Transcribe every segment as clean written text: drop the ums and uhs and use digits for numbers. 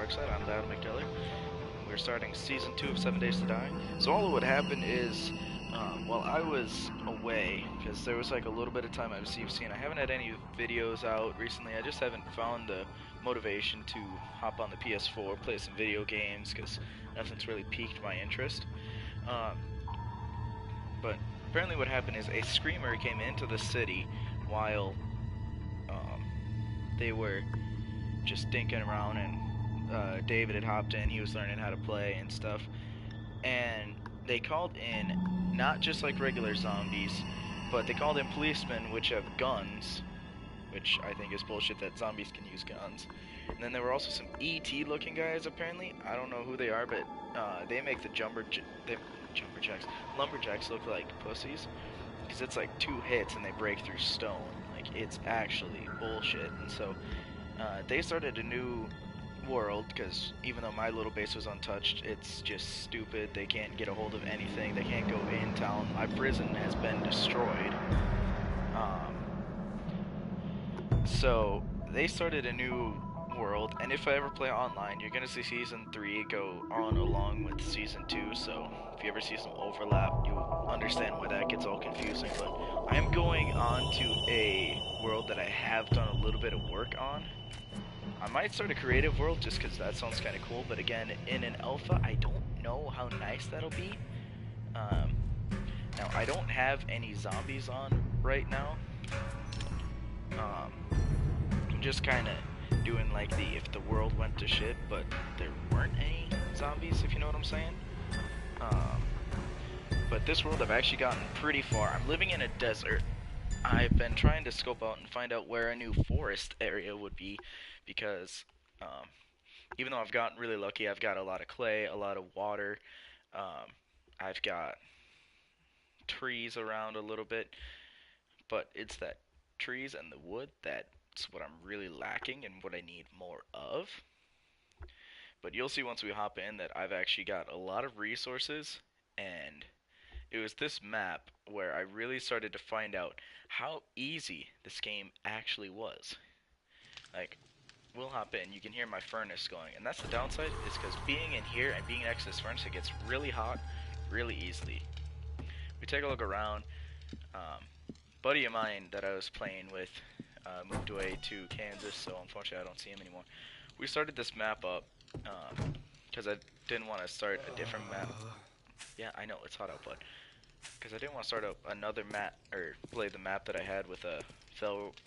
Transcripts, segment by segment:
Darkside. I'm BattleMacDillar. We're starting Season 2 of 7 Days to Die. So all of what happened is, while I was away, because there was like a little bit of time I was CFC, and I haven't had any videos out recently. I just haven't found the motivation to hop on the PS4, play some video games, because nothing's really piqued my interest. Um, but apparently what happened is a screamer came into the city while they were just dinking around, and David had hopped in. He was learning how to play and stuff, and they called in not just like regular zombies, but they called in policemen which have guns, which I think is bullshit that zombies can use guns. And then there were also some ET looking guys apparently. I don't know who they are, but they make the lumberjacks look like pussies, because it's like 2 hits and they break through stone. Like, it's actually bullshit. And so they started a new world, because even though my little base was untouched, it's just stupid. They can't get a hold of anything. They can't go in town. My prison has been destroyed. So they started a new world, and if I ever play online, you're gonna see Season 3 go on along with Season 2, so if you ever see some overlap, you'll understand why that gets all confusing. But I am going on to a world that I have done a little bit of work on. I might start a creative world just because that sounds kind of cool, but again, in an alpha, I don't know how nice that'll be. Um, Now, I don't have any zombies on right now. I'm just kind of doing like the if the world went to shit, but there weren't any zombies, if you know what I'm saying. Um, but this world, I've actually gotten pretty far. I'm living in a desert. I've been trying to scope out and find out where a new forest area would be, because even though I've gotten really lucky, I've got a lot of clay, a lot of water, um, I've got trees around a little bit, but it's that trees and the wood that's what I'm really lacking and what I need more of. But you'll see once we hop in that I've actually got a lot of resources, and it was this map where I really started to find out how easy this game actually was. Like, we'll hop in, you can hear my furnace going, and that's the downside, is because being in here and being next to this furnace, it gets really hot really easily. We take a look around. Buddy of mine that I was playing with moved away to Kansas, so unfortunately I don't see him anymore. We started this map up because I didn't want to start a different map. Yeah, I know, it's hot out, bud. Because I didn't want to start up another map, or play the map that I had with a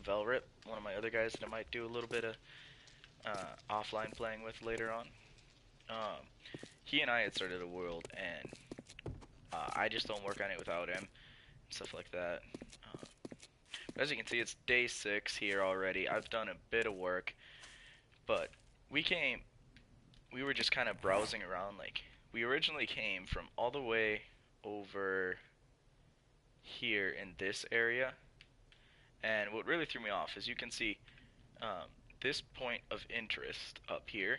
Velrip, one of my other guys that I might do a little bit of offline playing with later on. He and I had started a world, and I just don't work on it without him, stuff like that. But as you can see, it's day 6 here already. I've done a bit of work, but we were just kind of browsing around. Like, we originally came from all the way over here in this area, and what really threw me off is you can see this point of interest up here,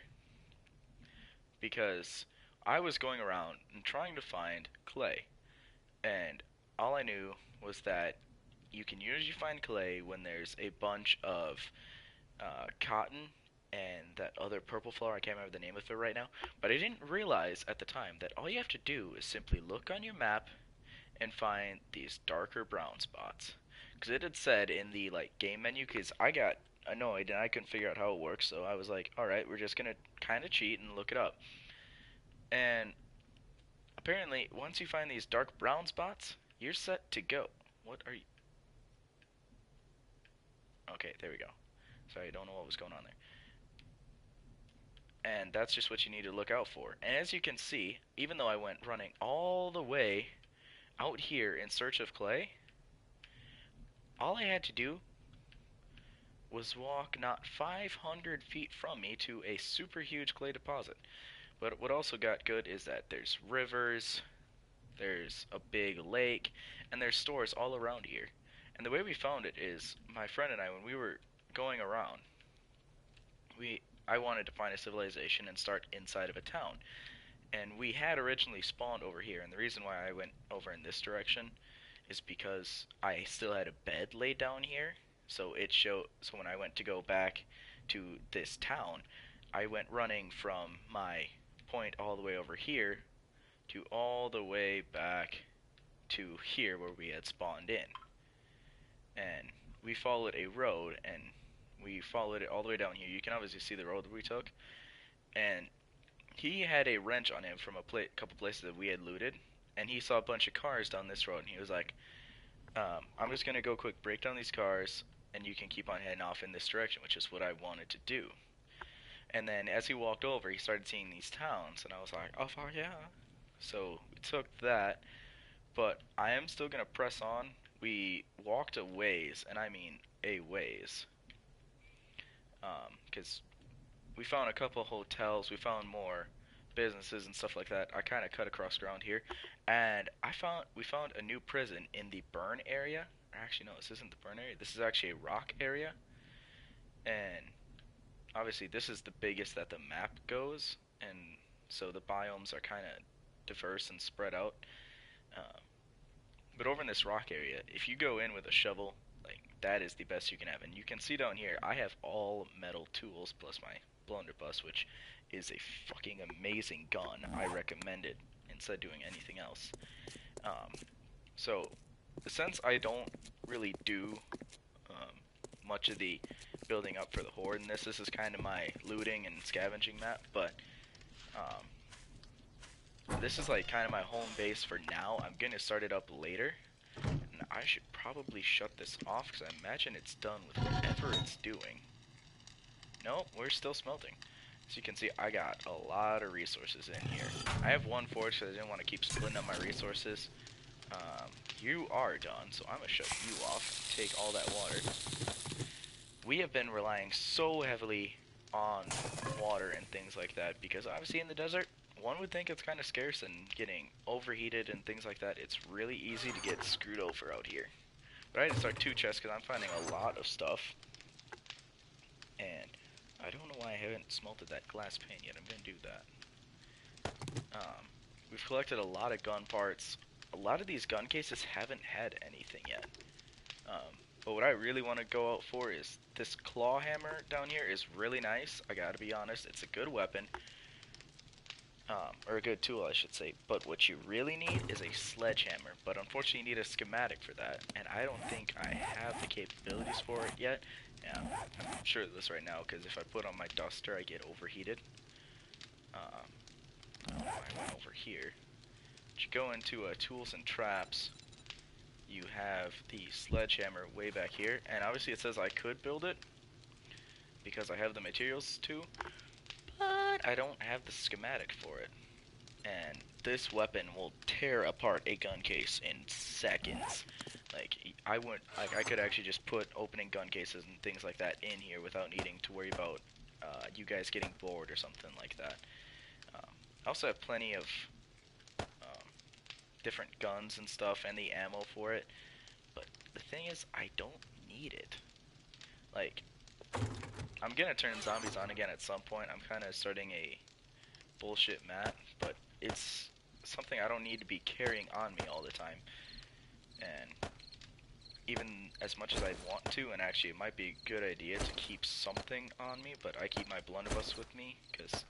because I was going around and trying to find clay, and all I knew was that you can usually find clay when there's a bunch of cotton and that other purple flower. I can't remember the name of it right now, but I didn't realize at the time that all you have to do is simply look on your map and find these darker brown spots, because it had said in the like game menu, because I got annoyed and I couldn't figure out how it works, so I was like, alright, we're just gonna kind of cheat and look it up. And apparently once you find these dark brown spots, you're set to go. What are you? Okay, there we go. Sorry, I don't know what was going on there. And that's just what you need to look out for. And as you can see, even though I went running all the way out here in search of clay, all I had to do was walk not 500 feet from me to a super huge clay deposit. But what also got good is that there's rivers, there's a big lake, and there's stores all around here. And the way we found it is, my friend and I, when we were going around, I wanted to find a civilization and start inside of a town. And we had originally spawned over here, and the reason why I went over in this direction is because I still had a bed laid down here. So when I went to go back to this town, I went running from my point all the way over here to all the way back to here where we had spawned in. And we followed a road, and we followed it all the way down here. You can obviously see the road that we took. And he had a wrench on him from a couple places that we had looted. And he saw a bunch of cars down this road, and he was like, I'm just going to go quick break down these cars, and you can keep on heading off in this direction, which is what I wanted to do. And then as he walked over, he started seeing these towns, and I was like, oh, fuck yeah. So we took that, but I am still going to press on. We walked a ways, and I mean a ways, because we found a couple hotels, we found more businesses and stuff like that. I kind of cut across ground here, and we found a new prison in the burn area. Actually, no, this isn't the burn area. This is actually a rock area, and obviously this is the biggest that the map goes, and so the biomes are kind of diverse and spread out. Uh, but over in this rock area, if you go in with a shovel, like that is the best you can have. And you can see down here, I have all metal tools plus my blunderbuss, which is a fucking amazing gun. I recommend it instead of doing anything else. Um, so since I don't really do much of the building up for the horde in this is kind of my looting and scavenging map, but this is like kind of my home base for now. I'm gonna start it up later, and I should probably shut this off because I imagine it's done with whatever it's doing. Nope, we're still smelting. As you can see, I got a lot of resources in here. I have one forge because I didn't want to keep splitting up my resources. You are done, so I'm going to shut you off and take all that water. We have been relying so heavily on water and things like that because obviously in the desert, one would think it's kind of scarce and getting overheated and things like that. It's really easy to get screwed over out here. But I had to start 2 chests because I'm finding a lot of stuff. And I don't know why I haven't smelted that glass pane yet. I'm going to do that. We've collected a lot of gun parts. A lot of these gun cases haven't had anything yet. But what I really want to go out for is this claw hammer down here is really nice. I gotta be honest, it's a good weapon. Or a good tool, I should say. But what you really need is a sledgehammer. But unfortunately, you need a schematic for that. And I don't think I have the capabilities for it yet. Yeah, I'm sure of this right now, because if I put on my duster, I get overheated. I went over here. But you go into tools and traps. You have the sledgehammer way back here. And obviously it says I could build it, because I have the materials to. But I don't have the schematic for it. And this weapon will tear apart a gun case in seconds. Like, I could actually just put opening gun cases and things like that in here without needing to worry about you guys getting bored or something like that. I also have plenty of different guns and stuff and the ammo for it. But the thing is, I don't need it. Like, I'm gonna turn zombies on again at some point. I'm kind of starting a bullshit map, but it's something I don't need to be carrying on me all the time. And even as much as I'd want to, and actually it might be a good idea to keep something on me, but I keep my blunderbuss with me, because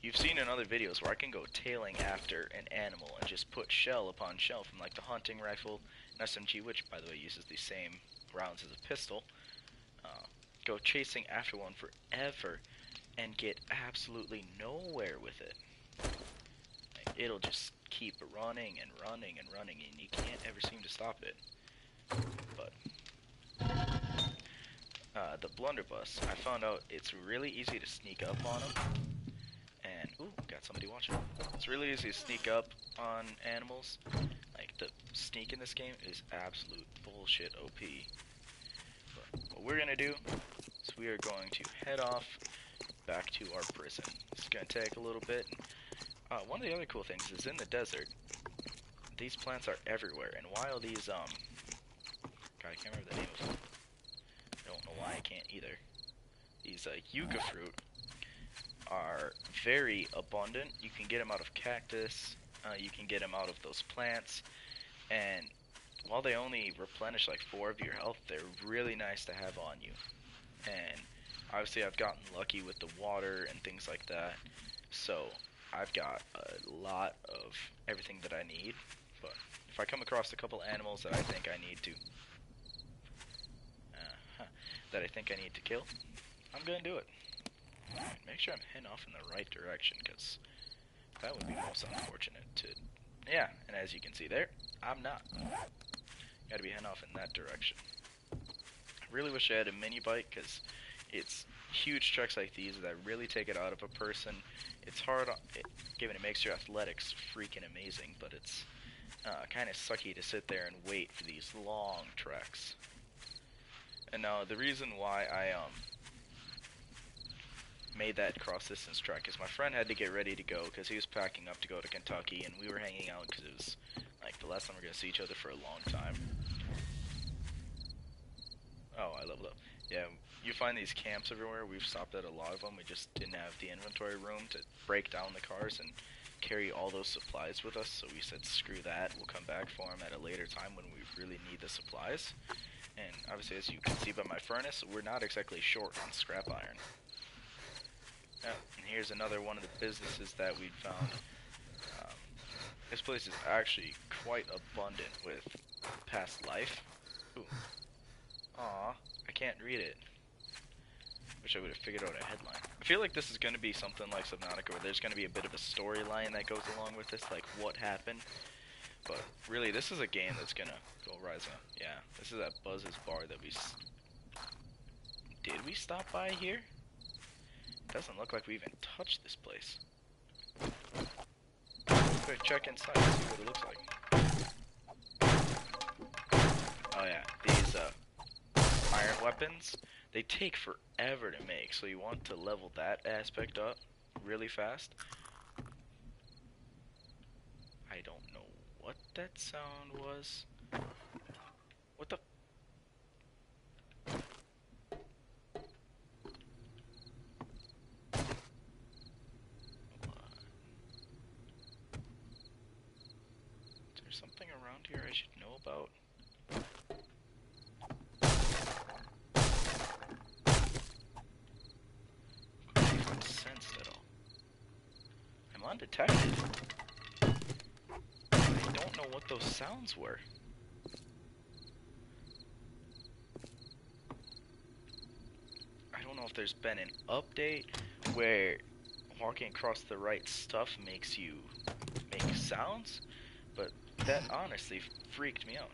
you've seen in other videos where I can go tailing after an animal and just put shell upon shell from like the hunting rifle and SMG, which by the way uses the same rounds as a pistol. Go chasing after one forever and get absolutely nowhere with it. Like, it'll just keep running and running and running, and you can't ever seem to stop it. But the blunderbuss, I found out it's really easy to sneak up on them. And ooh, got somebody watching. It's really easy to sneak up on animals. Like, the sneak in this game is absolute bullshit OP. But what we're gonna do is we are going to head off back to our prison. It's gonna take a little bit. One of the other cool things is in the desert, these plants are everywhere, and while these God, I can't remember the name of them. I don't know why I can't either. These yucca fruit are very abundant. You can get them out of cactus, you can get them out of those plants, and while they only replenish like 4 of your health, they're really nice to have on you. And obviously I've gotten lucky with the water and things like that, so I've got a lot of everything that I need. But if I come across a couple animals that I think I need to, that I think I need to kill, I'm gonna do it. Alright, make sure I'm heading off in the right direction, because that would be most unfortunate to... Yeah, and as you can see there, I'm not. Gotta be heading off in that direction. I really wish I had a mini bike, because it's huge treks like these that really take it out of a person. It's hard, given it makes your athletics freaking amazing, but it's kind of sucky to sit there and wait for these long treks. And now, the reason why I made that cross-distance trek is my friend had to get ready to go because he was packing up to go to Kentucky, and we were hanging out because it was like the last time we're going to see each other for a long time. Oh, I leveled up. Yeah, you find these camps everywhere. We've stopped at a lot of them. We just didn't have the inventory room to break down the cars and carry all those supplies with us, so we said screw that, we'll come back for them at a later time when we really need the supplies. And obviously, as you can see by my furnace, we're not exactly short on scrap iron. And here's another one of the businesses that we'd found. This place is actually quite abundant with past life. Ooh. Aw, I can't read it. Wish I would have figured out a headline. I feel like this is going to be something like Subnautica, where there's going to be a bit of a storyline that goes along with this, like what happened. But really, this is a game that's going to go rise up. Yeah, this is at Buzz's Bar that we... Did we stop by here? Doesn't look like we even touched this place. Quick check inside and see what it looks like. Oh yeah, these iron weapons, they take forever to make, so you want to level that aspect up really fast. I don't know what that sound was. What the... Something around here I should know about. I haven't sensed at all. I'm undetected. I don't know what those sounds were. I don't know if there's been an update where walking across the right stuff makes you make sounds, but that honestly freaked me out.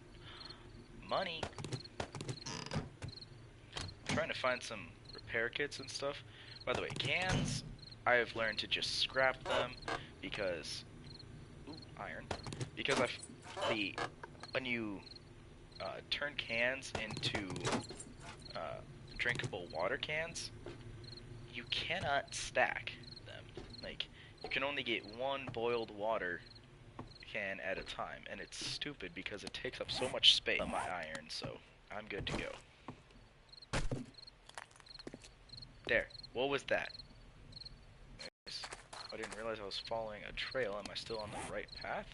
Money. I'm trying to find some repair kits and stuff. By the way, cans, I have learned to just scrap them because... Ooh, iron. Because when you turn cans into drinkable water cans, you cannot stack them. Like, you can only get one boiled water can at a time, and it's stupid because it takes up so much space on my iron, so I'm good to go. There. What was that? Anyways, I didn't realize I was following a trail. Am I still on the right path?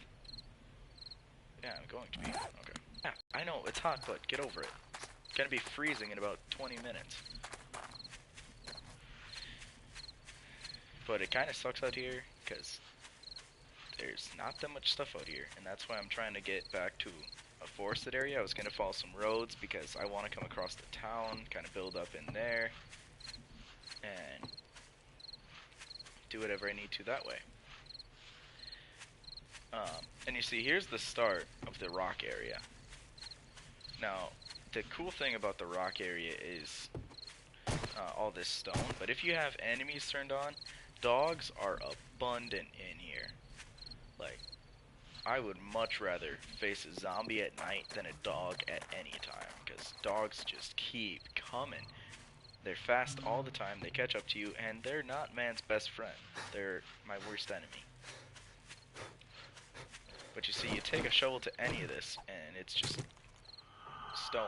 Yeah, I'm going to be. Okay. Yeah, I know, it's hot, but get over it. It's gonna be freezing in about 20 minutes. But it kinda sucks out here, because there's not that much stuff out here, and that's why I'm trying to get back to a forested area. I was going to follow some roads because I want to come across the town, kind of build up in there, and do whatever I need to that way. And you see, here's the start of the rock area. Now, the cool thing about the rock area is all this stone, but if you have enemies turned on, dogs are abundant in here. Like, I would much rather face a zombie at night than a dog at any time, because dogs just keep coming. They're fast all the time, they catch up to you, and they're not man's best friend. They're my worst enemy. But you see, you take a shovel to any of this, and it's just stone,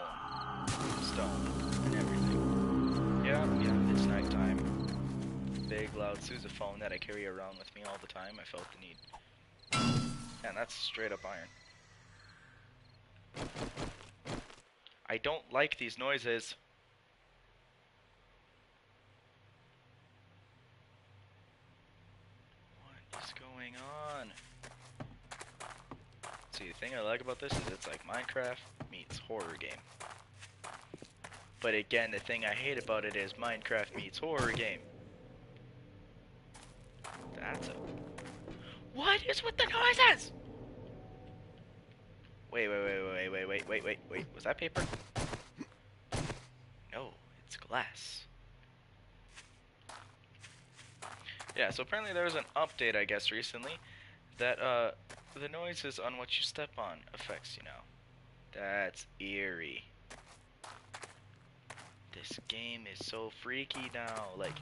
and everything. Yeah, it's nighttime. Big, loud sousaphone that I carry around with me all the time. I felt the need. And that's straight up iron. I don't like these noises. going on? See, the thing I like about this is it's like Minecraft meets horror game. But again, the thing I hate about it is Minecraft meets horror game. That's a... What is with the noises? Wait. Was that paper? No, it's glass. Yeah, so apparently there was an update, I guess, recently that the noises on what you step on affects you now. That's eerie. This game is so freaky now, like...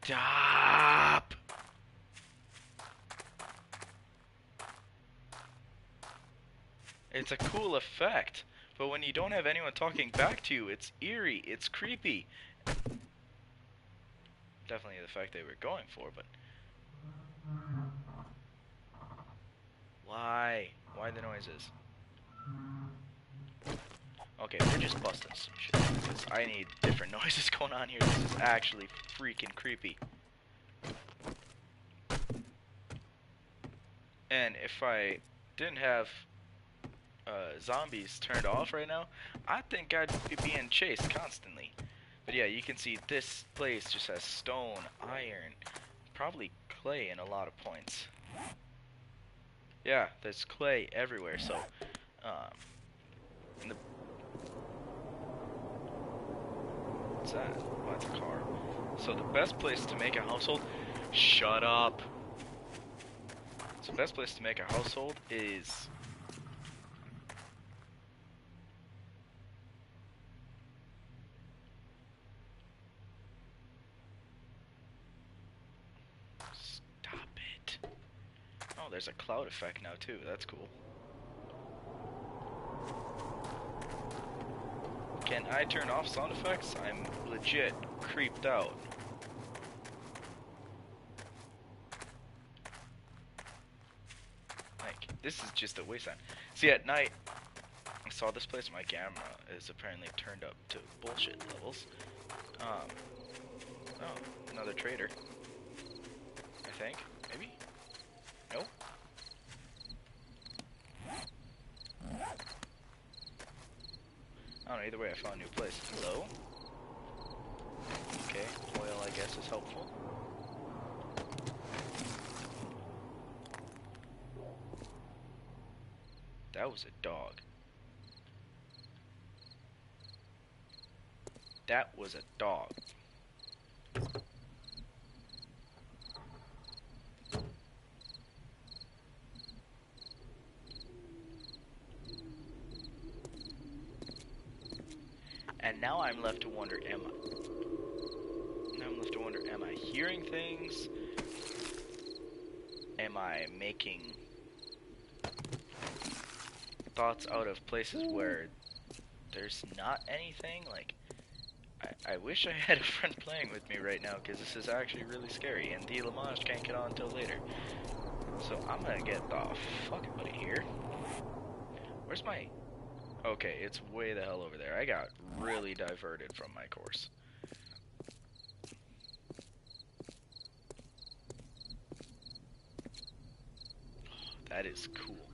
Stop! It's a cool effect, but when you don't have anyone talking back to you, it's eerie, it's creepy. Definitely the effect they were going for, but... Why? Why the noises? Okay, we're just busting some shit, because I need different noises going on here. This is actually freaking creepy. And if I didn't have zombies turned off right now, I think I'd be being chased constantly. But yeah, you can see this place just has stone, iron, probably clay in a lot of points. Yeah, there's clay everywhere, so in the... What's that? Oh, that's a car. So the best place to make a household... Shut up! So the best place to make a household is... Stop it. Oh, there's a cloud effect now too, that's cool. Can I turn off sound effects? I'm legit creeped out. Like, this is just a wasteland. See, at night, I saw this place, my camera is apparently turned up to bullshit levels. Oh, another trader. I think, maybe? Nope. I don't know, either way I found a new place. Hello? Okay, oil I guess is helpful. That was a dog. That was a dog. And now I'm left to wonder, am I hearing things? Am I making thoughts out of places where there's not anything? Like, I wish I had a friend playing with me right now, because this is actually really scary, and the Lamage can't get on until later. So I'm gonna get the fuck out of here. Where's my... Okay, it's way the hell over there. I got really diverted from my course. Oh, that is cool.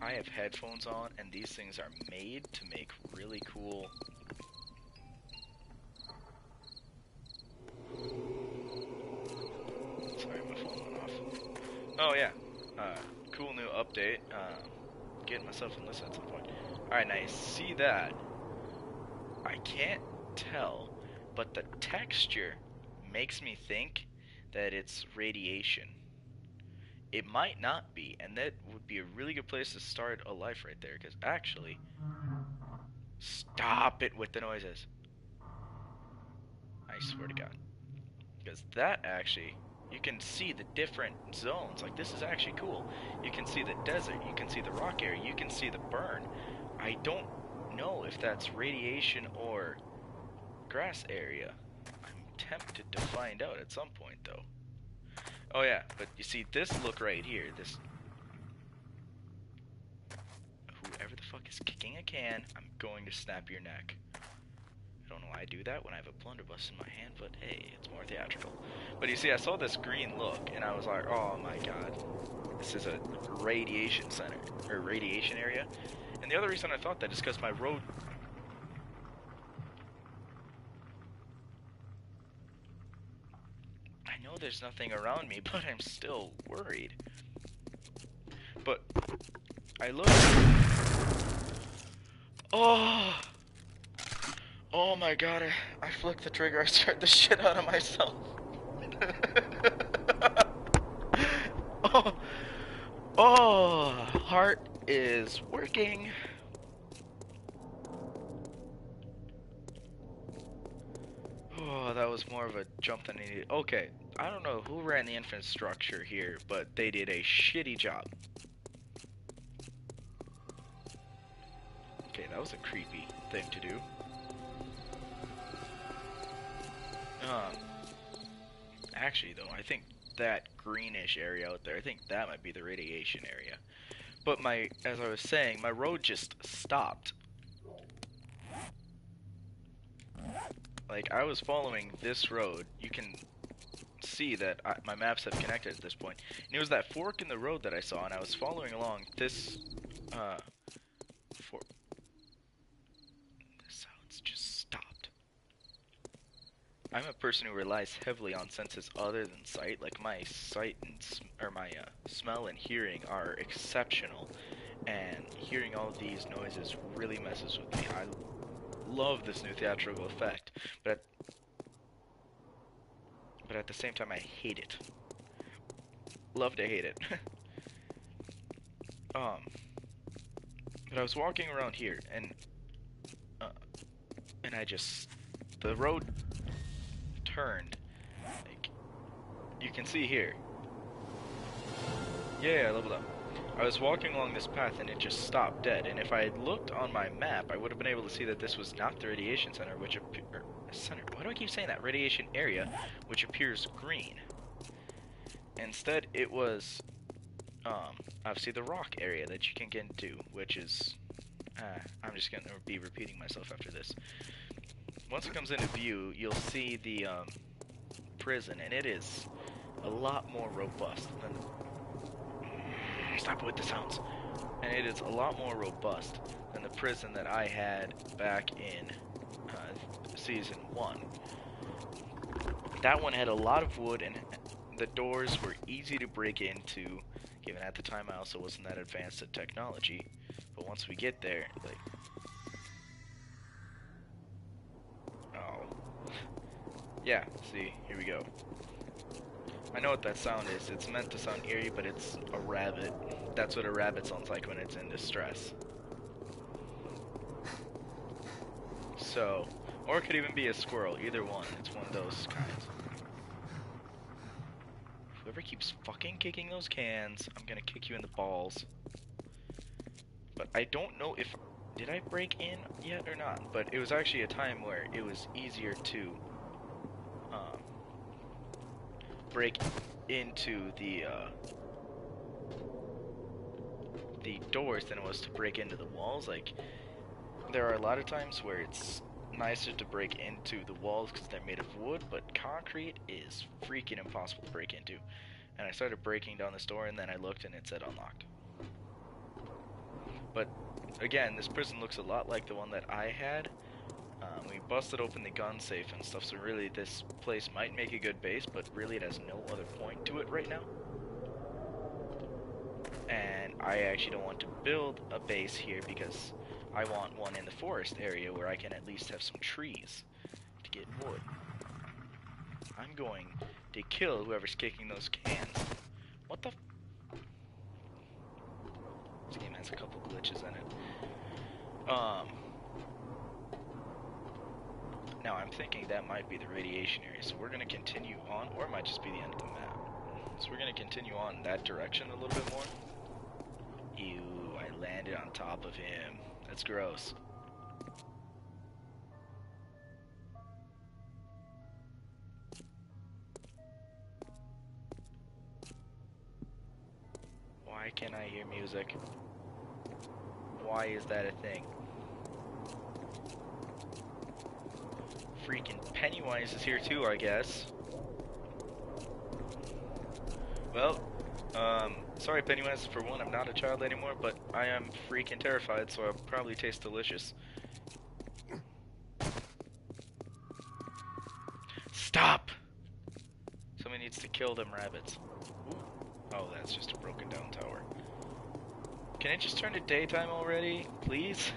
I have headphones on, and these things are made to make really cool... Sorry, my phone went off. Oh yeah, cool new update. Getting myself in this at some point. Alright, now you see that. I can't tell, but the texture makes me think that it's radiation. It might not be, and that would be a really good place to start a life right there, because actually... Stop it with the noises. I swear to God. Because that actually... You can see the different zones. Like, this is actually cool. You can see the desert, you can see the rock area, you can see the burn. I don't know if that's radiation or grass area. I'm tempted to find out at some point, though. Oh yeah, but you see this look right here, this... Because kicking a can, I'm going to snap your neck. I don't know why I do that when I have a blunderbuss in my hand, but hey, it's more theatrical. But you see, I saw this green look, and I was like, oh my god, this is a radiation center, or radiation area. And the other reason I thought that is because my road... I know there's nothing around me, but I'm still worried. But I look... Oh! Oh my god, I flicked the trigger, I scared the shit out of myself. Oh! Oh! Heart is working. Oh, that was more of a jump than needed. Okay, I don't know who ran the infrastructure here, but they did a shitty job. Okay, that was a creepy thing to do. Actually though, I think that greenish area out there, I think that might be the radiation area. But as I was saying, my road just stopped. Like, I was following this road. You can see that my maps have connected at this point. And it was that fork in the road that I saw, and I was following along this, fork. The sounds just stopped. I'm a person who relies heavily on senses other than sight. Like, my sight and my smell and hearing are exceptional, and hearing all of these noises really messes with me. I love this new theatrical effect, but at the same time I hate it. Love to hate it. But I was walking around here, and the road turned. Like, you can see here. Yeah, I leveled up. I was walking along this path and it just stopped dead, and if I had looked on my map, I would have been able to see that this was not the radiation center, why do I keep saying that? Radiation area, which appears green. Instead, it was, obviously the rock area that you can get into, which is, I'm just gonna be repeating myself after this. Once it comes into view, you'll see the, prison, and it is a lot more robust than stop with the sounds. And it is a lot more robust than the prison that I had back in Season 1. That one had a lot of wood, and the doors were easy to break into, given at the time I also wasn't that advanced at technology. But once we get there, like... Oh. Yeah, see, here we go. I know what that sound is. It's meant to sound eerie, but it's a rabbit. That's what a rabbit sounds like when it's in distress. So, or it could even be a squirrel. Either one. It's one of those kinds. Whoever keeps fucking kicking those cans, I'm gonna kick you in the balls. But I don't know if... Did I break in yet or not? But it was actually a time where it was easier to... break into the doors than it was to break into the walls. Like, there are a lot of times where it's nicer to break into the walls because they're made of wood, but concrete is freaking impossible to break into. And I started breaking down this door, and then I looked and it said unlocked. But again, this prison looks a lot like the one that I had. We busted open the gun safe and stuff, so really this place might make a good base, but really it has no other point to it right now. And I actually don't want to build a base here because I want one in the forest area where I can at least have some trees to get wood. I'm going to kill whoever's kicking those cans. What the f... This game has a couple glitches in it. Now I'm thinking that might be the radiation area, so we're going to continue on, or it might just be the end of the map. So we're going to continue on that direction a little bit more. Ew, I landed on top of him. That's gross. Why can't I hear music? Why is that a thing? Freaking Pennywise is here too, I guess. Well, sorry Pennywise, for one, I'm not a child anymore, but I am freaking terrified, so I'll probably taste delicious. Stop! Somebody needs to kill them rabbits. Ooh. Oh, that's just a broken down tower. Can it just turn to daytime already, please?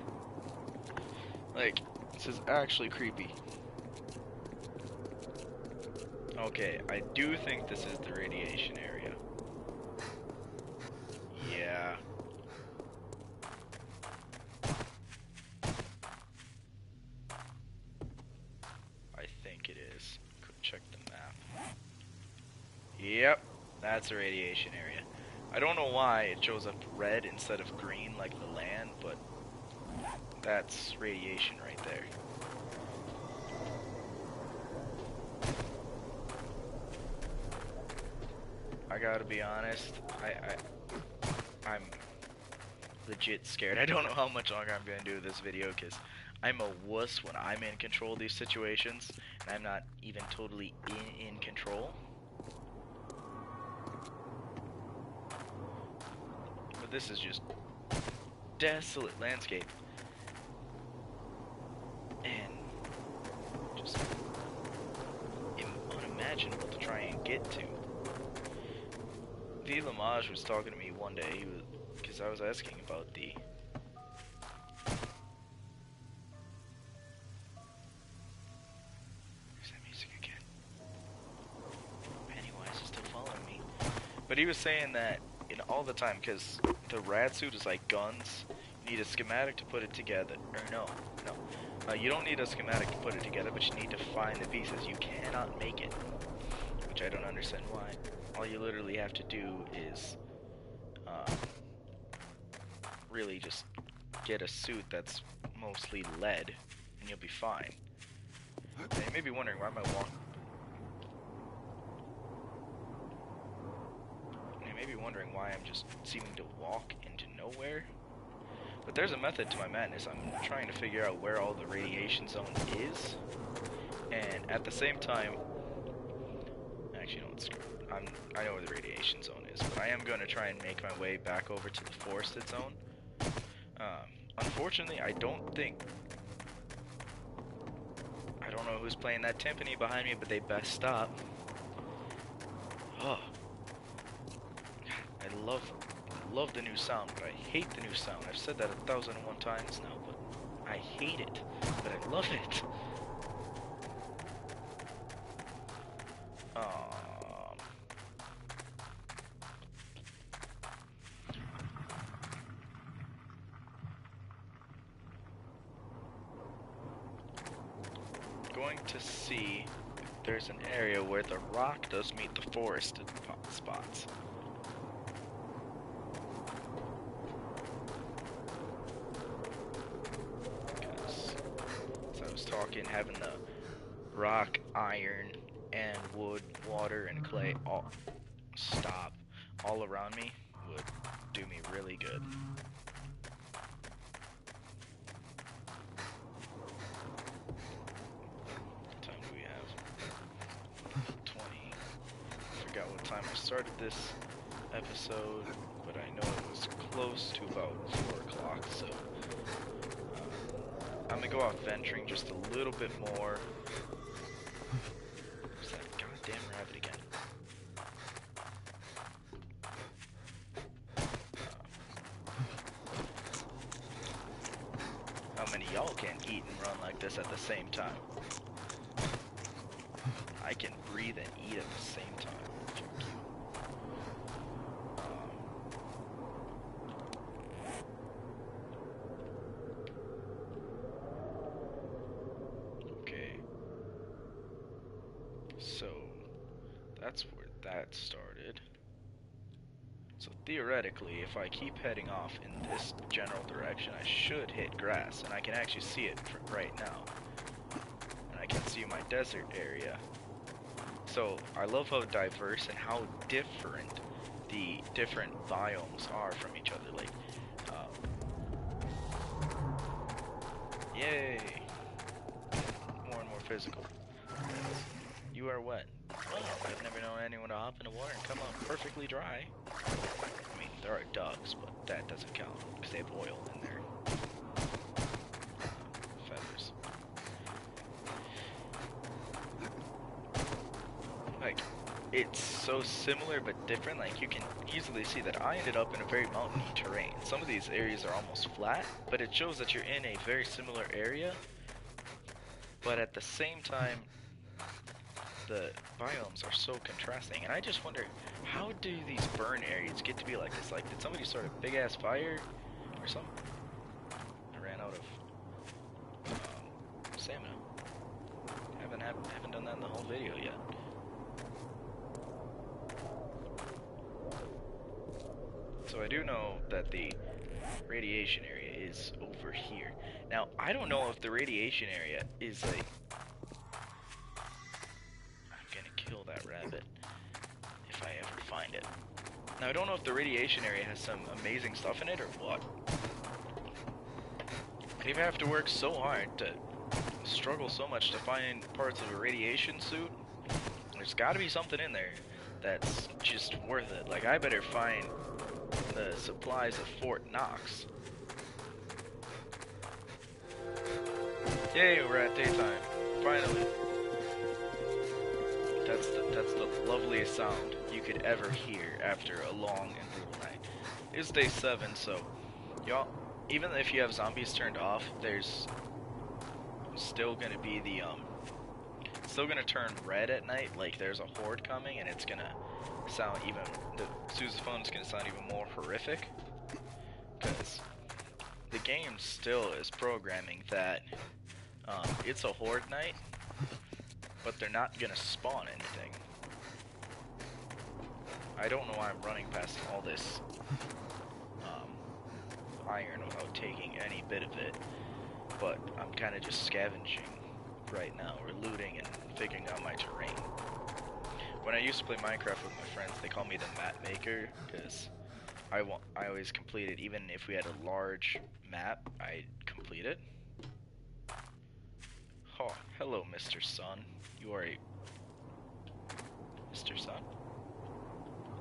Like, this is actually creepy. Okay, I do think this is the radiation area. Yeah. I think it is. Check the map. Yep, that's a radiation area. I don't know why it shows up red instead of green like the land, but that's radiation right there. I gotta be honest, I'm legit scared. I don't know how much longer I'm gonna do this video because I'm a wuss when I'm in control of these situations, and I'm not even totally in control. But this is just desolate landscape. And just unimaginable to try and get to. BattleMacDillar was talking to me one day, because I was asking about the... Where's that music again? Pennywise is still following me. But he was saying that all the time, because the rad suit is like guns, you need a schematic to put it together. Or no. You don't need a schematic to put it together, but you need to find the pieces. You cannot make it. Which I don't understand why. All you literally have to do is really just get a suit that's mostly lead, and you'll be fine. Now, you may be wondering why am I walking. You may be wondering why I'm just seeming to walk into nowhere. But there's a method to my madness. I'm trying to figure out where all the radiation zone is, and at the same time, actually, no, it's screwed. I know where the radiation zone is, but I am going to try and make my way back over to the forested zone. Unfortunately, I don't know who's playing that timpani behind me, but they best stop. Oh. I love the new sound, but I hate the new sound. I've said that 1,001 times now, but I hate it, but I love it. Going to see if there's an area where the rock does meet the forested spots. Because as I was talking, having the rock, iron, and wood, water, and clay all around me would do me really good. I started this episode, but I know it was close to about 4 o'clock, so I'm gonna go out venturing just a little bit more. Where's that goddamn rabbit again? How many y'all can eat and run like this at the same time? I can breathe and eat at the same time. So that's where that started. So theoretically, if I keep heading off in this general direction, I should hit grass, and I can actually see it right now. And I can see my desert area. So I love how diverse and how different the different biomes are from each other. Like Yay! More and more physical. You are wet. Wow, I've never known anyone to hop in the water and come out perfectly dry. I mean, there are ducks, but that doesn't count because they have oil in their feathers. Like, it's so similar but different. Like, you can easily see that I ended up in a very mountainy terrain. Some of these areas are almost flat, but it shows that you're in a very similar area. But at the same time, the biomes are so contrasting, and I just wonder, how do these burn areas get to be like this? Like, did somebody start a big ass fire or something? I ran out of stamina. Haven't done that in the whole video yet. So I do know that the radiation area is over here. Now, I don't know if the radiation area is like... I'm gonna kill that rabbit if I ever find it. Now, I don't know if the radiation area has some amazing stuff in it or what. I even have to work so hard to struggle so much to find parts of a radiation suit. There's gotta be something in there that's just worth it. Like, I better find the supplies of Fort Knox. Yay, we're at daytime. Finally. That's the loveliest sound you could ever hear after a long and brutal night. It's day 7, so y'all, even if you have zombies turned off, there's still gonna be the it's still gonna turn red at night, like there's a horde coming, and it's gonna sound even, the sousaphone's gonna sound even more horrific, because the game still is programming that it's a horde night, but they're not gonna spawn anything. I don't know why I'm running past all this iron without taking any bit of it, but I'm kind of just scavenging right now, or looting and figuring out my terrain. When I used to play Minecraft with my friends, they called me the map maker, because I always completed, even if we had a large map, I'd complete it. Oh, hello, Mr. Sun. You are a... Mr. Sun?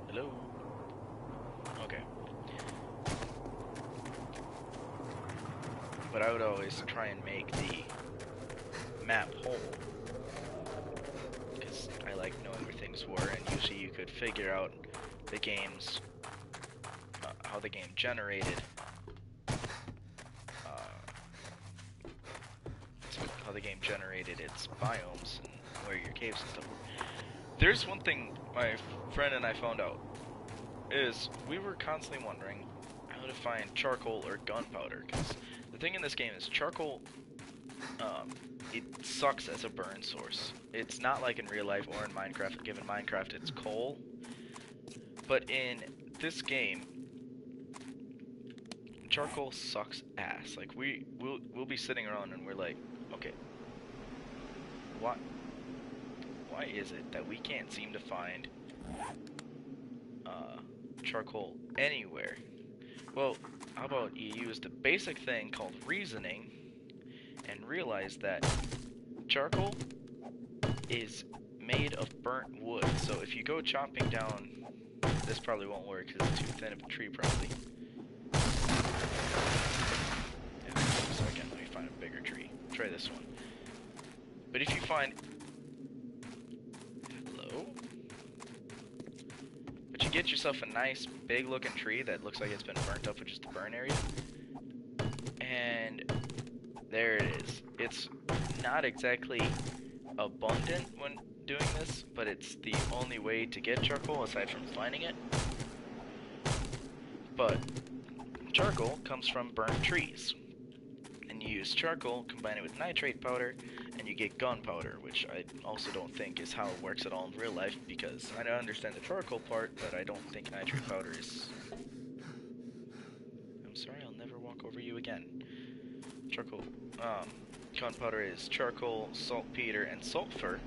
Hello? Okay. But I would always try and make the map whole, because I like knowing where things were, and usually you could figure out the game's... how the game generated... how the game generated its biomes and where your caves and stuff were. There's one thing my friend and I found out, is we were constantly wondering how to find charcoal or gunpowder, because the thing in this game is charcoal, it sucks as a burn source. It's not like in real life or in Minecraft. Given Minecraft, it's coal, but in this game, charcoal sucks ass. Like, we'll be sitting around and we're like, okay, why is it that we can't seem to find charcoal anywhere? Well, how about you use the basic thing called reasoning and realize that charcoal is made of burnt wood. So if you go chopping down, this probably won't work because it's too thin of a tree probably. Yeah, just a second, let me find a bigger tree. Try this one. But if you find... Hello? But you get yourself a nice big looking tree that looks like it's been burnt up, which is the burn area. And there it is. It's not exactly abundant when doing this, but it's the only way to get charcoal aside from finding it. But charcoal comes from burnt trees. And you use charcoal, combine it with nitrate powder, and you get gunpowder, which I also don't think is how it works at all in real life, because I don't understand the charcoal part, but I don't think nitrate powder is... I'm sorry, I'll never walk over you again. Charcoal, gunpowder is charcoal, saltpeter, and sulfur.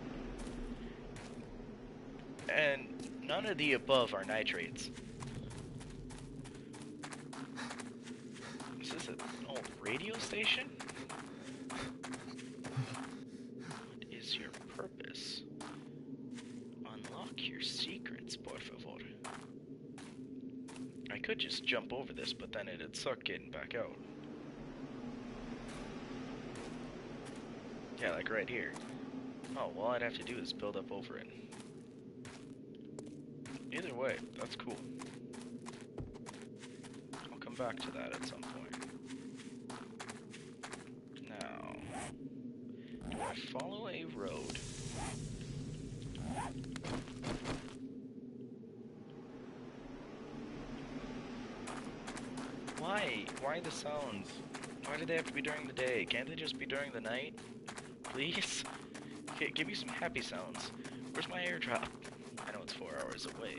And none of the above are nitrates. Is this an old radio station? could just jump over this, but then it'd suck getting back out. Yeah, like right here. Oh, well, all I'd have to do is build up over it. Either way, that's cool. I'll come back to that at some point. Now, do I follow a road? Why? Why the sounds? Why do they have to be during the day? Can't they just be during the night? Please? Okay, give me some happy sounds. Where's my airdrop? I know it's 4 hours away.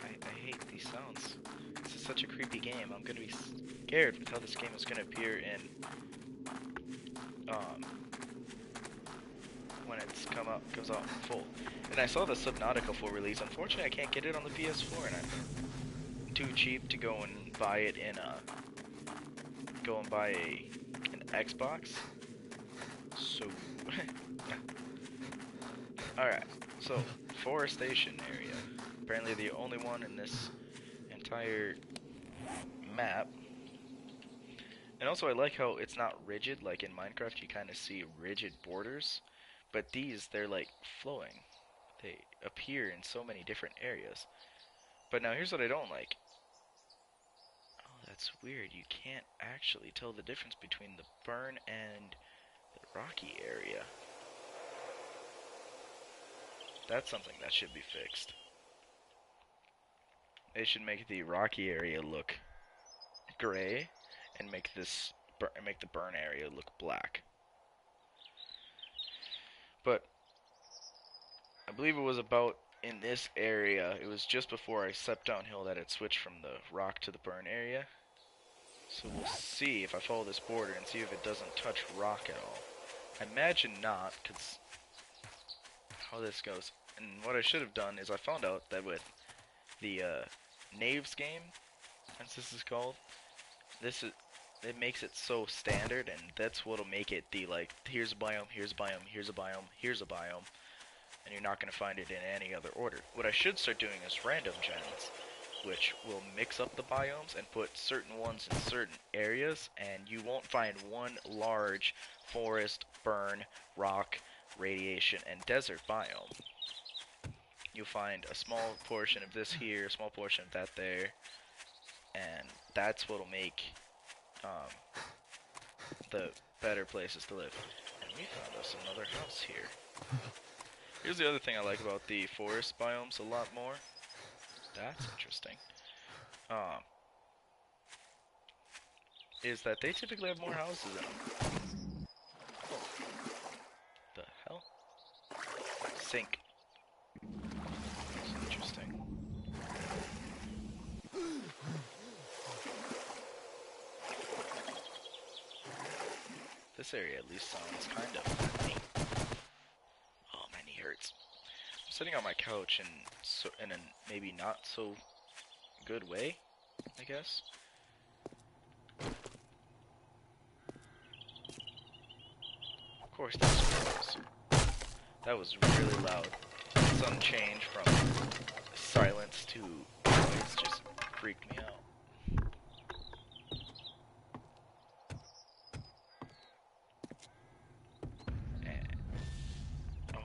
I hate these sounds. This is such a creepy game. I'm gonna be scared with how this game is gonna appear in when it's comes out full. And I saw the Subnautica full release. Unfortunately, I can't get it on the PS4, and I'm too cheap to go and buy it in an Xbox. So alright, so forestation area. Apparently the only one in this entire map. And also I like how it's not rigid, like in Minecraft you kind of see rigid borders, but these, they're like flowing. They appear in so many different areas. But now here's what I don't like. Oh, that's weird. You can't actually tell the difference between the burn and the rocky area. That's something that should be fixed. They should make the rocky area look gray and make the burn area look black. But I believe it was about in this area, it was just before I stepped downhill that it switched from the rock to the burn area. So we'll see if I follow this border and see if it doesn't touch rock at all. I imagine not, because how this goes. And what I should have done is I found out that with the Knaves game, as this is called, it makes it so standard, and that's what'll make it the like, here's a biome, here's a biome, here's a biome, here's a biome, and you're not going to find it in any other order. What I should start doing is random gens, which will mix up the biomes and put certain ones in certain areas, and you won't find one large forest, burn, rock, radiation, and desert biome. You'll find a small portion of this here, a small portion of that there, and that's what'll make the better places to live. And we found us another house here. Here's the other thing I like about the forest biomes a lot more. That's interesting. Is that they typically have more houses in them. Oh. The hell? Sink. That's interesting. This area at least sounds kind of friendly. Oh, my knee hurts. I'm sitting on my couch and so in a maybe not so good way, I guess. Of course, that was really loud. Some change from silence to noise just freaked me out.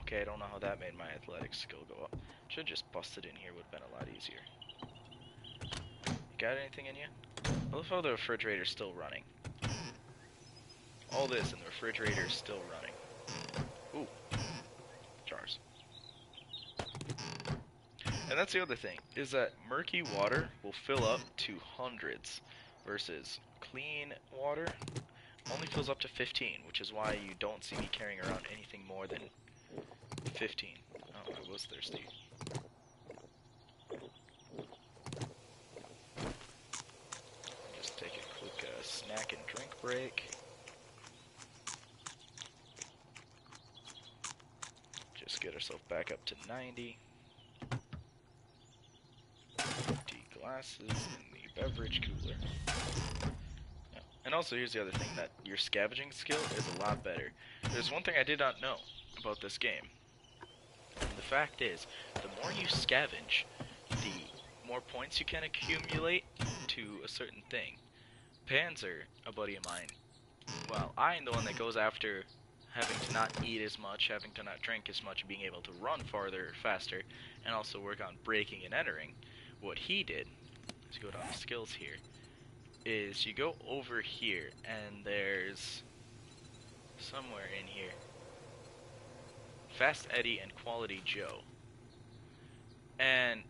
Okay, I don't know how that made my athletics skill go up. Should've just busted in here, would've been a lot easier. You got anything in you? I love how the refrigerator's still running. All this and the refrigerator's still running. Ooh. Jars. And that's the other thing, is that murky water will fill up to hundreds, versus clean water only fills up to 15, which is why you don't see me carrying around anything more than 15. Oh, I was thirsty. Just take a quick snack and drink break. Just get ourselves back up to 90. Empty glasses in the beverage cooler. Yeah. And also, here's the other thing, that your scavenging skill is a lot better. There's one thing I did not know about this game. And the fact is, the more you scavenge, the more points you can accumulate to a certain thing. Panzer, a buddy of mine, well, I'm the one that goes after having to not eat as much, having to not drink as much, being able to run farther, faster, and also work on breaking and entering. What he did, let's go down to skills here, is you go over here, and there's somewhere in here, Fast Eddie and Quality Joe. And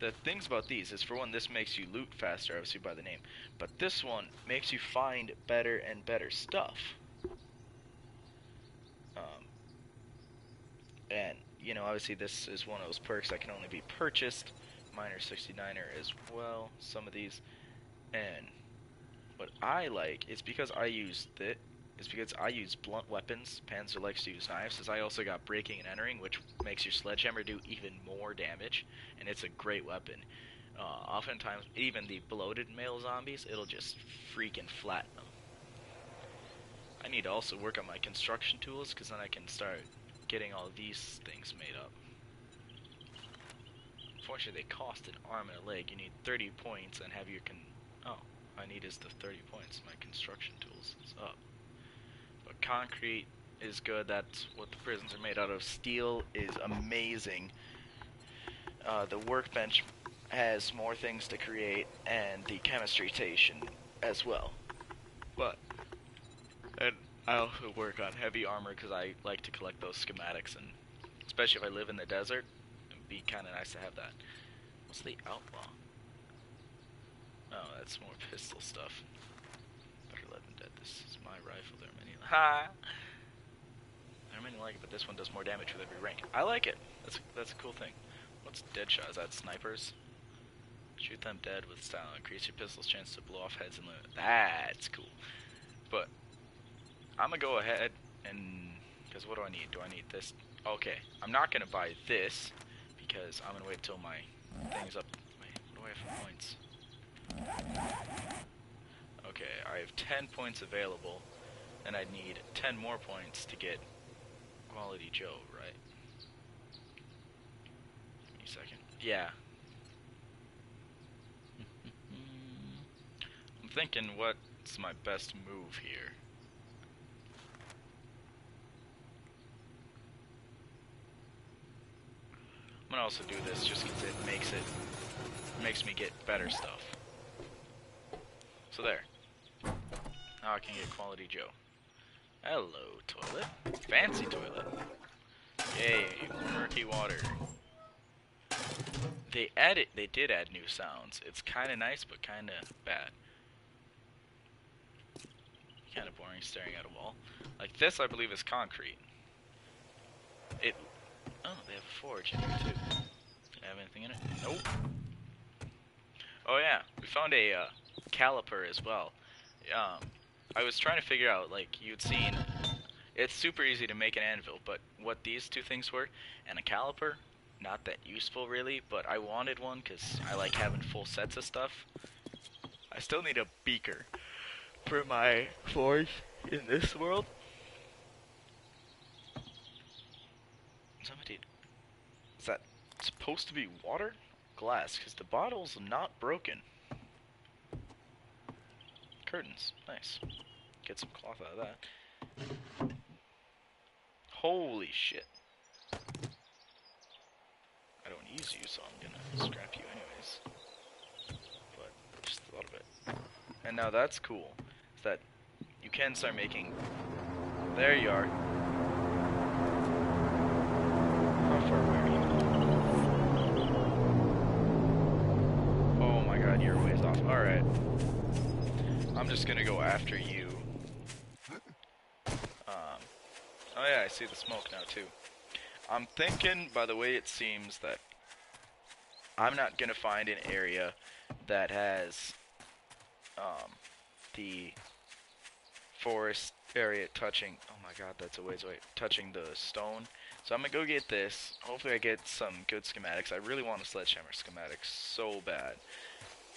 the things about these is, for one, this makes you loot faster, obviously by the name, but this one makes you find better and better stuff. And, you know, obviously this is one of those perks that can only be purchased. Miner 69er as well, some of these. And what I like is because I use blunt weapons. Panzer likes to use knives, as I also got breaking and entering, which makes your sledgehammer do even more damage, and it's a great weapon. Oftentimes, even the bloated male zombies, it'll just freaking flatten them. I need to also work on my construction tools, because then I can start getting all these things made up. Unfortunately, they cost an arm and a leg. You need 30 points and have your oh, I need is the 30 points. My construction tools is up. But concrete is good. That's what the prisons are made out of. Steel is amazing. The workbench has more things to create, and the chemistry station as well. But, and I also work on heavy armor because I like to collect those schematics, and especially if I live in the desert, it'd be kind of nice to have that. What's the outlaw? Oh, that's more pistol stuff. Better live than dead. This is my rifle there, many. Ha! I don't really like it, but this one does more damage with every rank. I like it. That's a cool thing. What's dead shot? Is that snipers? Shoot them dead with style. Increase your pistol's chance to blow off heads and limit. That's cool. But I'm gonna go ahead and, because what do I need? Do I need this? Okay, I'm not gonna buy this because I'm gonna wait till my thing's up. Wait, what do I have for points? Okay, I have 10 points available, and I'd need 10 more points to get Quality Joe, right? Give me a second. Yeah. I'm thinking, what's my best move here? I'm gonna also do this just because it makes me get better stuff. So there. Now I can get Quality Joe. Hello, toilet. Fancy toilet. Yay, murky water. They did add new sounds. It's kinda nice, but kinda bad. Kinda boring staring at a wall. Like this, I believe, is concrete. Oh, they have a forge in here too. Do they have anything in it? Nope. Oh yeah, we found a caliper as well. I was trying to figure out, like, you'd seen, it's super easy to make an anvil, but what these two things were, and a caliper, not that useful really, but I wanted one because I like having full sets of stuff. I still need a beaker for my forge in this world. Somebody, is that supposed to be water? Glass, because the bottle's not broken. Curtains, nice. Get some cloth out of that. Holy shit. I don't use you, so I'm gonna scrap you anyways. But just a little bit. And now that's cool, is that you can start making. There you are. How far away are you? Oh my god, you're ways off. Alright. I'm just gonna go after you. Oh yeah, I see the smoke now too. I'm thinking, by the way it seems, that I'm not gonna find an area that has the forest area touching. Oh my god, that's a ways away. Touching the stone. So I'm gonna go get this. Hopefully I get some good schematics. I really want a sledgehammer schematic so bad.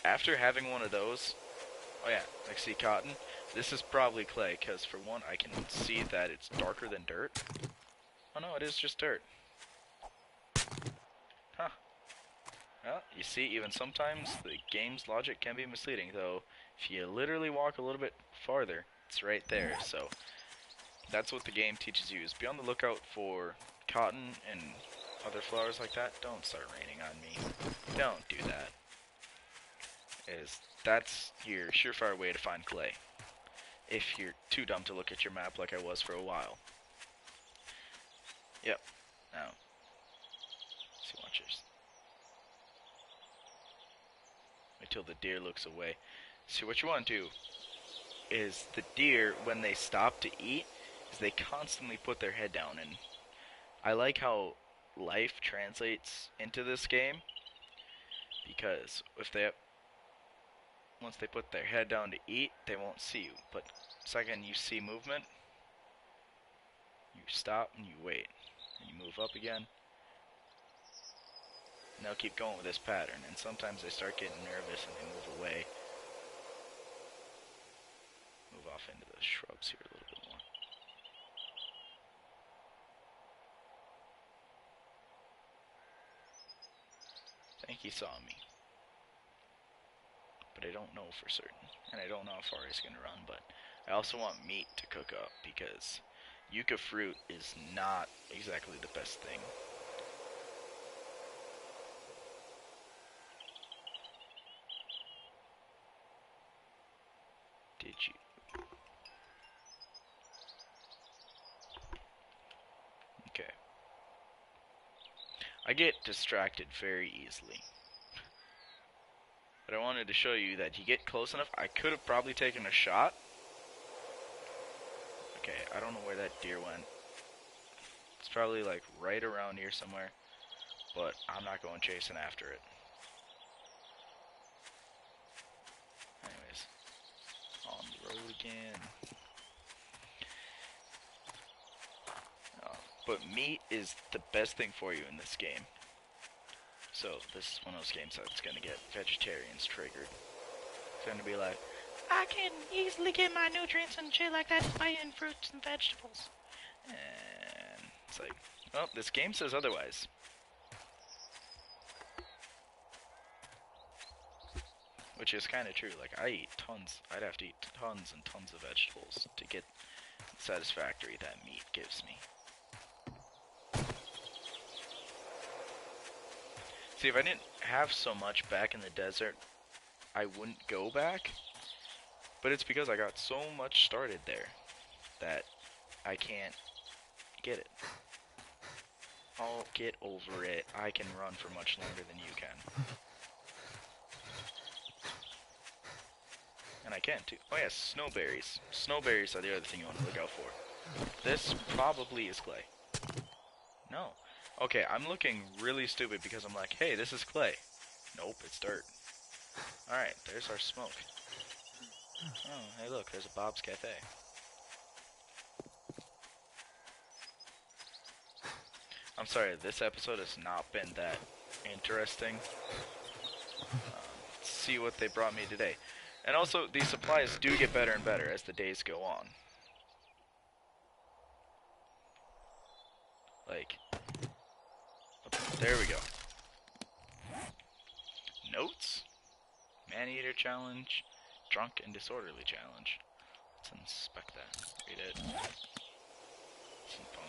After having one of those, oh yeah, like see cotton. This is probably clay, because for one, I can see that it's darker than dirt. Oh no, it is just dirt. Well, you see, even sometimes the game's logic can be misleading, though. If you literally walk a little bit farther, it's right there. So that's what the game teaches you, is be on the lookout for cotton and other flowers like that. Don't start raining on me. Don't do that. That's your surefire way to find clay. If you're too dumb to look at your map like I was for a while. Yep. Now, see, watch this. Wait till the deer looks away. See, what you want to do is the deer, when they stop to eat, is they constantly put their head down. And I like how life translates into this game, because if they once they put their head down to eat, they won't see you. But second you see movement, you stop and you wait, and you move up again. And they'll keep going with this pattern, and sometimes they start getting nervous and they move away. Move off into the shrubs here a little bit more. I think he saw me, but I don't know for certain, and I don't know how far he's gonna run. But I also want meat to cook up, because yucca fruit is not exactly the best thing. Did you? Okay. I get distracted very easily. But I wanted to show you that you get close enough. I could have probably taken a shot. Okay, I don't know where that deer went. It's probably like right around here somewhere. But I'm not going chasing after it. Anyways, on the road again. But meat is the best thing for you in this game. So this is one of those games that's gonna get vegetarians triggered. It's gonna be like, I can easily get my nutrients and shit like that just by eating fruits and vegetables. And it's like, well, this game says otherwise. Which is kind of true. Like, I eat tons. I'd have to eat tons and tons of vegetables to get the satisfactory that meat gives me. See, if I didn't have so much back in the desert, I wouldn't go back. But it's because I got so much started there that I can't get it. I'll get over it. I can run for much longer than you can. And I can too. Oh yeah, snowberries. Snowberries are the other thing you want to look out for. This probably is clay. No. Okay, I'm looking really stupid because I'm like, hey, this is clay. Nope, it's dirt. Alright, there's our smoke. Oh, hey look, there's a Bob's Cafe. I'm sorry, this episode has not been that interesting. Let's see what they brought me today. And also, these supplies do get better and better as the days go on. Like, there we go. Notes? Man-eater challenge. Drunk and disorderly challenge. Let's inspect that. Read it.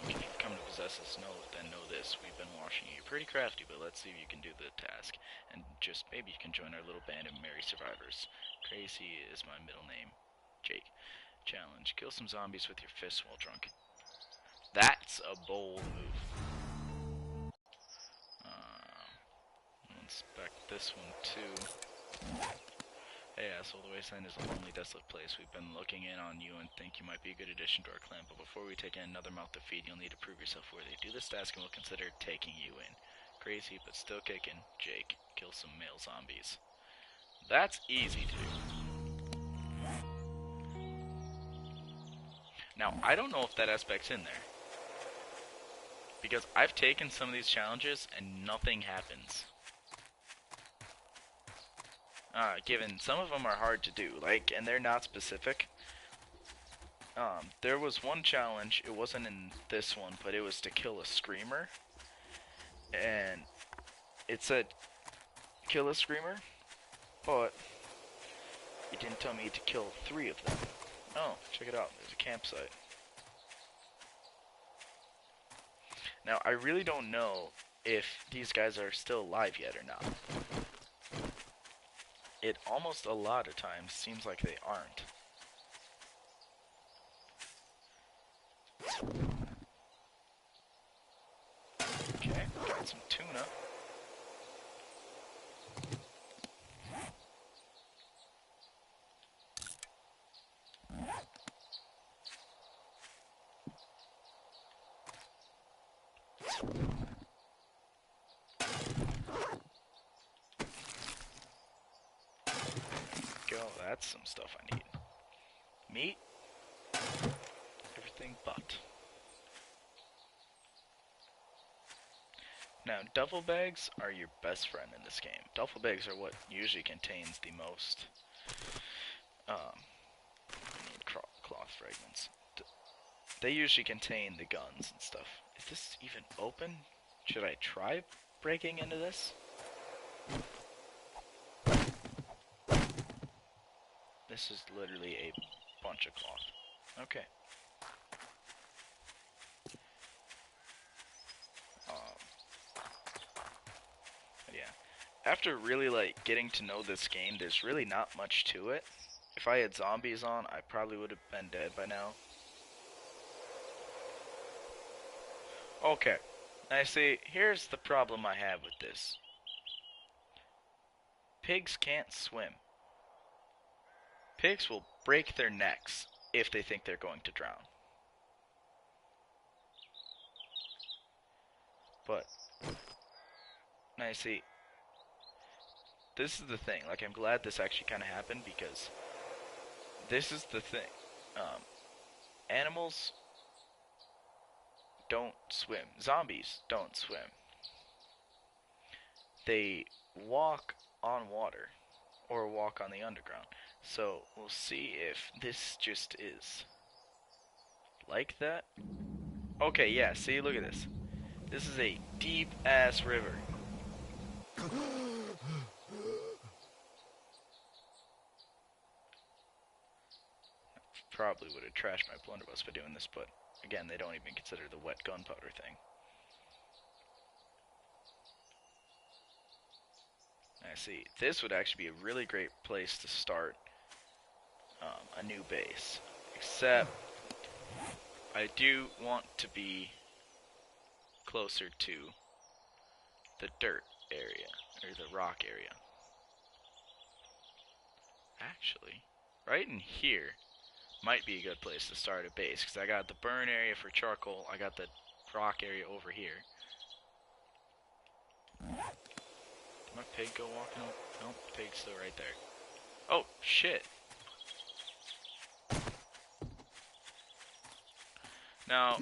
If you come to possess us, then know this. We've been watching you. You're pretty crafty, but let's see if you can do the task. And just maybe you can join our little band of merry survivors. Crazy is my middle name. Jake. Challenge. Kill some zombies with your fists while drunk. That's a bold move. Inspect this one too. Hey asshole, the wasteland is a lonely, desolate place. We've been looking in on you and think you might be a good addition to our clan, but before we take in another mouth to feed, you'll need to prove yourself worthy. Do this task and we'll consider taking you in. Crazy, but still kicking. Jake, kill some male zombies. That's easy to do. Now, I don't know if that aspect's in there, because I've taken some of these challenges and nothing happens. Given some of them are hard to do, like, and they're not specific. There was one challenge, it wasn't in this one, but it was to kill a screamer. And it said, kill a screamer, but you didn't tell me to kill 3 of them. Oh, check it out. There's a campsite. Now, I really don't know if these guys are still alive yet or not. It almost a lot of times seems like they aren't. Okay, got some tuna. Go, that's some stuff I need. Meat, everything but. Now, duffel bags are your best friend in this game. Duffel bags are what usually contains the most I need cloth fragments. They usually contain the guns and stuff. Is this even open? Should I try breaking into this? This is literally a bunch of cloth. Okay. Yeah. After really like getting to know this game, there's really not much to it. If I had zombies on, I probably would have been dead by now. Okay. Now see, here's the problem I have with this. Pigs can't swim. Pigs will break their necks if they think they're going to drown. But, now you see, this is the thing. Like, I'm glad this actually kind of happened because this is the thing. Animals don't swim. Zombies don't swim. They walk on water or walk on the underground. So we'll see if this just is like that. Okay, yeah, see, look at this. This is a deep ass river. Probably would have trashed my blunderbuss by doing this, but again, they don't even consider the wet gunpowder thing. I see. This would actually be a really great place to start a new base. Except, I do want to be closer to the dirt area, or the rock area. Actually, right in here might be a good place to start a base, because I got the burn area for charcoal, I got the rock area over here. Did my pig go walking up? Nope, the pig's still right there. Oh, shit. Now,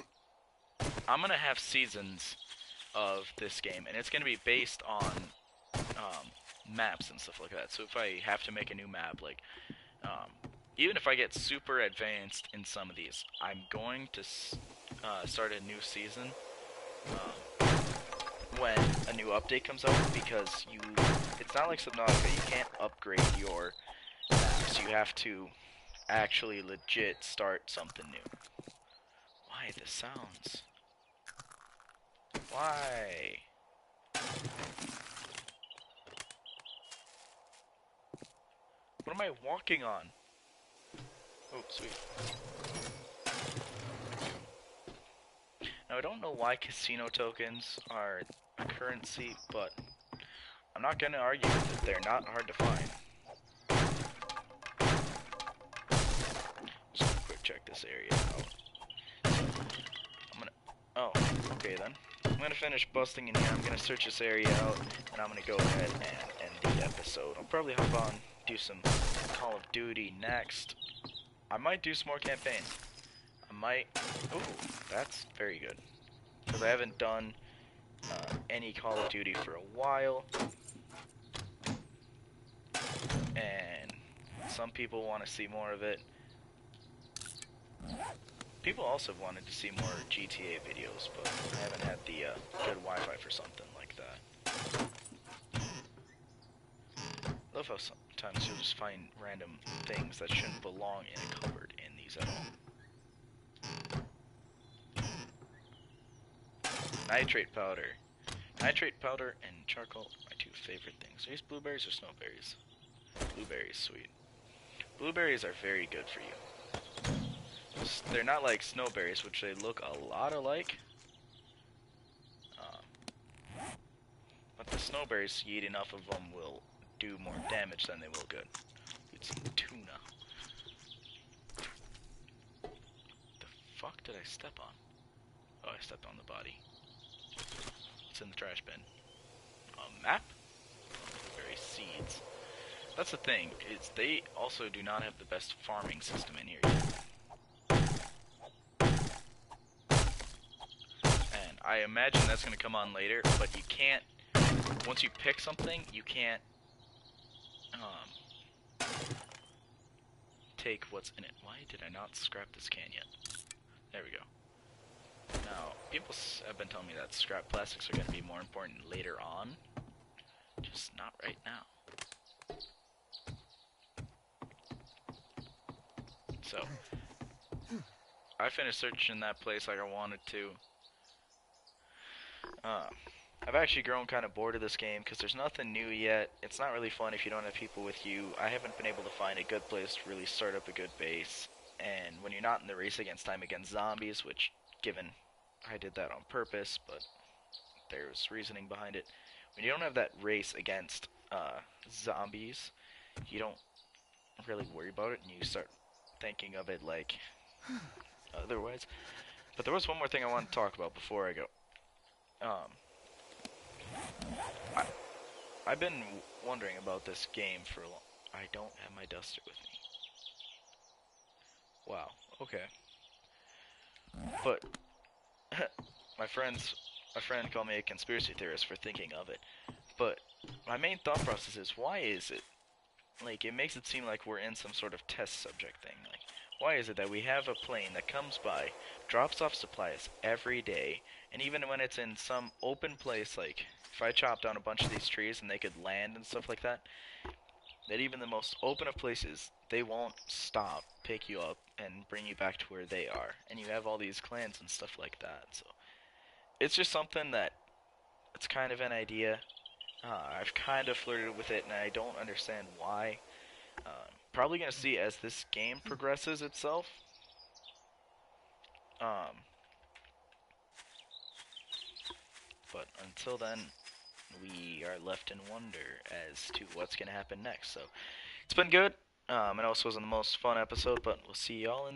I'm going to have seasons of this game, and it's going to be based on maps and stuff like that. So if I have to make a new map, like, even if I get super advanced in some of these, I'm going to start a new season when a new update comes out, because it's not like Subnautica, you can't upgrade your maps. You have to actually legit start something new. Why the sounds? Why? What am I walking on? Oh, sweet. Now, I don't know why casino tokens are a currency, but I'm not going to argue that they're not hard to find. Just gonna quick check this area out. Oh, okay then. I'm gonna finish busting in here, I'm gonna search this area out, and I'm gonna go ahead and end the episode. I'll probably hop on, do some Call of Duty next. I might do some more campaigns. I might... Ooh, that's very good. Because I haven't done any Call of Duty for a while. And some people want to see more of it. People also wanted to see more GTA videos, but I haven't had the good Wi-Fi for something like that. love how sometimes you'll just find random things that shouldn't belong in a cupboard in these at all. Nitrate powder. Nitrate powder and charcoal are my two favorite things. Are these blueberries or snowberries? Blueberries, sweet. Blueberries are very good for you. They're not like snowberries, which they look a lot alike. But the snowberries, you eat enough of them, will do more damage than they will good. Eat some tuna. The fuck did I step on? Oh, I stepped on the body. It's in the trash bin. A map? Blueberry seeds. That's the thing, is they also do not have the best farming system in here yet. And I imagine that's going to come on later, but you can't, once you pick something, you can't take what's in it. Why did I not scrap this can yet? There we go. Now, people have been telling me that scrap plastics are going to be more important later on. Just not right now. So, I finished searching that place like I wanted to. I've actually grown kind of bored of this game because there's nothing new yet. It's not really fun if you don't have people with you. I haven't been able to find a good place to really start up a good base. And when you're not in the race against time against zombies, which, given I did that on purpose, but there's reasoning behind it. When you don't have that race against zombies, you don't really worry about it, and you start thinking of it like otherwise. But there was one more thing I wanted to talk about before I go. I've been wondering about this game for a long. I don't have my duster with me. Wow. Okay. But my friend called me a conspiracy theorist for thinking of it. But my main thought process is, why is it? Like, it makes it seem like we're in some sort of test subject thing. Like, why is it that we have a plane that comes by, drops off supplies every day, and even when it's in some open place, like, if I chop down a bunch of these trees and they could land and stuff like that, that even the most open of places, they won't stop, pick you up, and bring you back to where they are. And you have all these clans and stuff like that. So it's just something that, it's kind of an idea. I've kind of flirted with it, and I don't understand why. Probably going to see as this game progresses itself. But until then, we are left in wonder as to what's going to happen next. So it's been good. I know this wasn't the most fun episode, but we'll see y'all in the